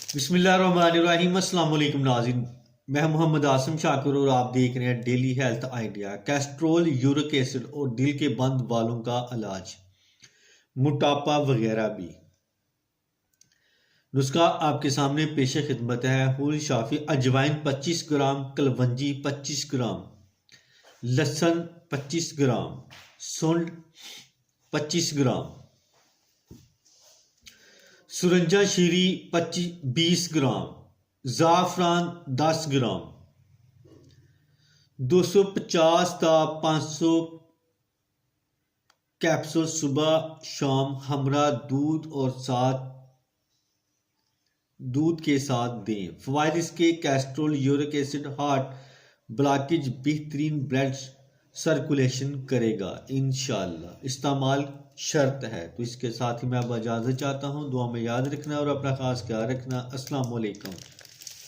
बिस्मिल्लाहिर्रहमानिर्रहीम। अस्सलाम वालेकुम नाज़रीन, मैं मोहम्मद आसिम शाकिर और आप देख रहे हैं daily health idea. Cholesterol, uric acid और दिल के बंद वालों का इलाज, मोटापा वगैरह भी। नुस्खा आपके सामने पेश खिदमत है। हुल शाफी अजवाइन 25 ग्राम, कलवंजी 25 ग्राम, लहसुन 25 ग्राम, सूंड 25 ग्राम, सुरंजा शीरी 20 ग्राम, ज़ाफ़रान 10 ग्राम, 250 ता 500 कैप्सूल सुबह शाम हमरा दूध के साथ दें। फ़वाइद इसके: cholesterol, uric acid, heart blockage, बेहतरीन ब्लड सर्कुलेशन करेगा इंशाअल्लाह। इस्तेमाल शर्त है। तो इसके साथ ही मैं अब इजाज़त चाहता हूँ। दुआ में याद रखना और अपना खास ख्याल रखना। अस्सलाम वालेकुम।